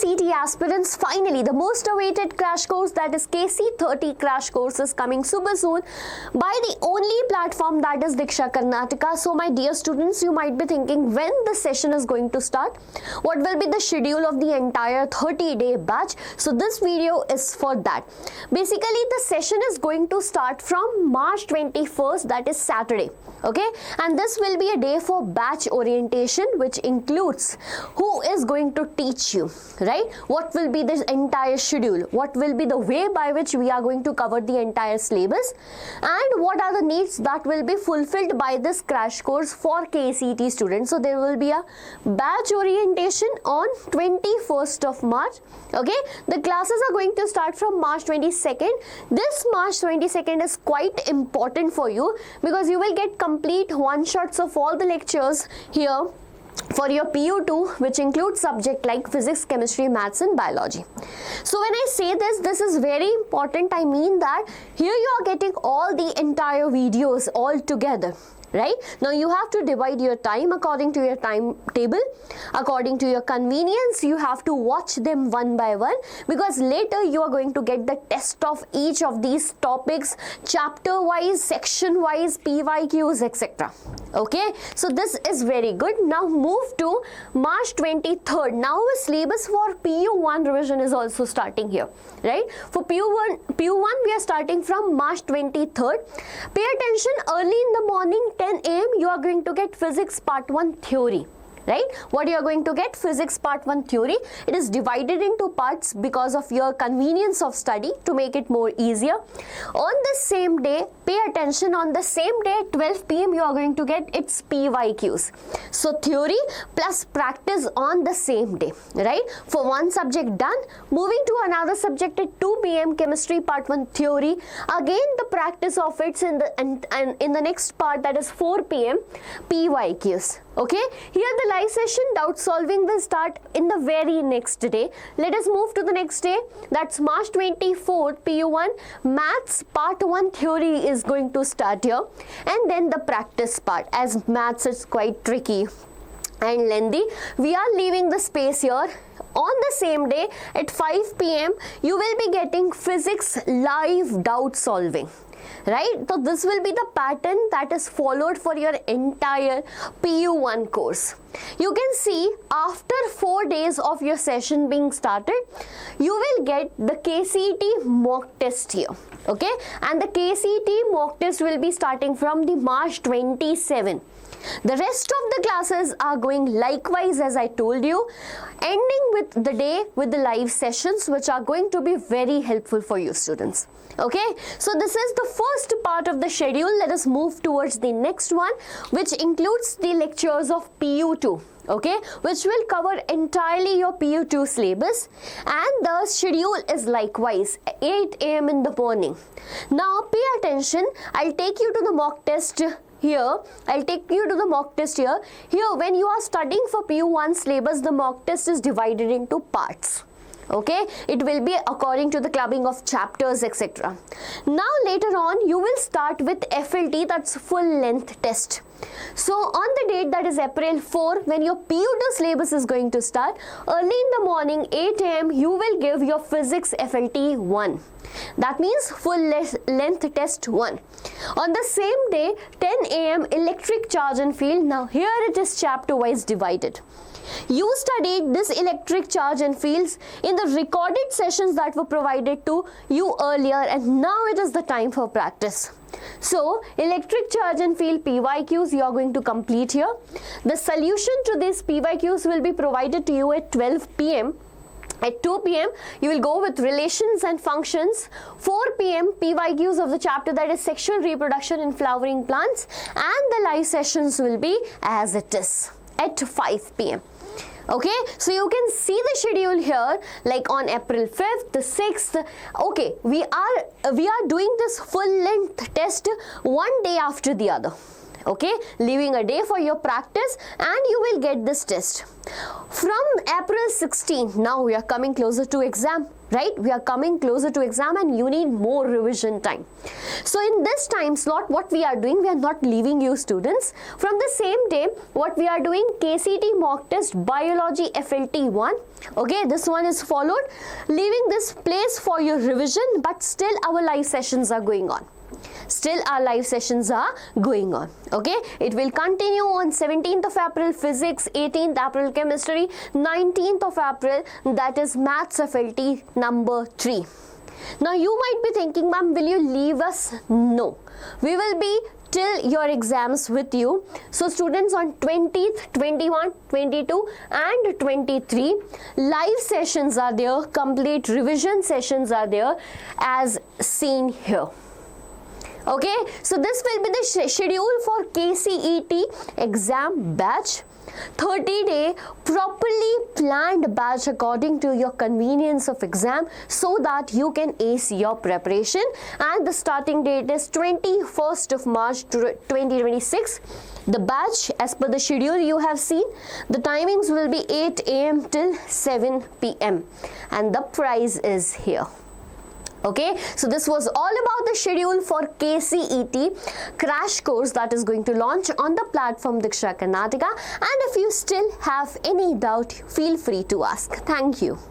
KCET aspirants, finally the most awaited crash course, that is KC30 Crash Course, is coming super soon by the only platform, that is Deeksha Karnataka. So my dear students, you might be thinking when the session is going to start, what will be the schedule of the entire 30-day batch. So this video is for that. Basically the session is going to start from March 21st, that is Saturday. Okay, and this will be a day for batch orientation, which includes who is going to teach you, right? What will be the entire schedule? What will be the way by which we are going to cover the entire syllabus? And what are the needs that will be fulfilled by this crash course for KCET students? So there will be a batch orientation on 21st of March. Okay, the classes are going to start from March 22nd. This March 22nd is quite important for you because you will get complete one-shots of all the lectures here for your PU2, which includes subject like physics, chemistry, maths and biology. So when I say this is very important. I mean that here you are getting all the entire videos all together. Right? Now you have to divide your time according to your timetable, according to your convenience. You have to watch them one by one because later you are going to get the test of each of these topics, chapter wise, section wise, PYQs, etc. Okay, so this is very good. Now move to March 23rd. Now a syllabus for PU1 revision is also starting here, right? For PU1 we are starting from March 23rd. Pay attention, early in the morning 10 a.m. you are going to get physics part 1 theory. Right? What you are going to get? Physics part 1 theory. It is divided into parts because of your convenience of study to make it more easier. On the same day, pay attention, on the same day 12 p.m. you are going to get its PYQs. So theory plus practice on the same day, right? For one subject done, moving to another subject at 2 p.m. chemistry part 1 theory. Again the practice of it in the next part, that is 4 p.m. PYQs. Okay, here the live session doubt solving will start in the very next day. Let us move to the next day, that's March 24th. PU1 maths part 1 theory is going to start here, and then the practice part. As maths is quite tricky and lengthy, we are leaving the space here. On the same day at 5 p.m. you will be getting physics live doubt solving. Right, so this will be the pattern that is followed for your entire PU1 course. You can see after 4 days of your session being started, you will get the KCET mock test here. Okay, and the KCET mock test will be starting from the March 27. The rest of the classes are going likewise as I told you, ending with the day with the live sessions, which are going to be very helpful for you students. Okay, so this is the first part of the schedule. Let us move towards the next one, which includes the lectures of PU2. Okay, which will cover entirely your PU2 syllabus, and the schedule is likewise 8 a.m. in the morning. Now pay attention, I'll take you to the mock test here. Here when you are studying for PU1 syllabus, the mock test is divided into parts. Okay, it will be according to the clubbing of chapters, etc. Now later on you will start with FLT, that's full length test. So on the date, that is April 4, when your PU2 syllabus is going to start, early in the morning 8 a.m. you will give your physics FLT 1. That means full length test 1. On the same day 10 a.m. electric charge and field. Now here it is chapter wise divided. You studied this electric charge and fields in the recorded sessions that were provided to you earlier, and now it is the time for practice. So electric charge and field PYQs you are going to complete here. The solution to these PYQs will be provided to you at 12 p.m. At 2 p.m. you will go with relations and functions. 4 p.m. PYQs of the chapter, that is sexual reproduction in flowering plants, and the live sessions will be as it is at 5 p.m. Okay, so you can see the schedule here, like on April 5th, the 6th. Okay, we are doing this full length test one day after the other. Okay, leaving a day for your practice, and you will get this test. From April 16, now we are coming closer to exam right? We are coming closer to exam and you need more revision time. So in this time slot, what we are doing, we are not leaving you students. From the same day, what we are doing, KCET mock test biology FLT 1. Okay, this one is followed, leaving this place for your revision, but still our live sessions are going on. Still our live sessions are going on. Okay, it will continue on 17th of April physics, 18th April chemistry, 19th of April that is maths FLT number 3. Now you might be thinking, ma'am, will you leave us? No, we will be till your exams with you. So students, on 20th, 21, 22 and 23 live sessions are there, complete revision sessions are there as seen here. Okay, so this will be the schedule for KCET exam batch. 30-day properly planned batch according to your convenience of exam, so that you can ace your preparation. And the starting date is 21st of March 2026. The batch, as per the schedule you have seen, the timings will be 8 AM till 7 PM and the price is here. Okay, so this was all about the schedule for KCET crash course that is going to launch on the platform Deeksha Karnataka. And if you still have any doubt, feel free to ask. Thank you.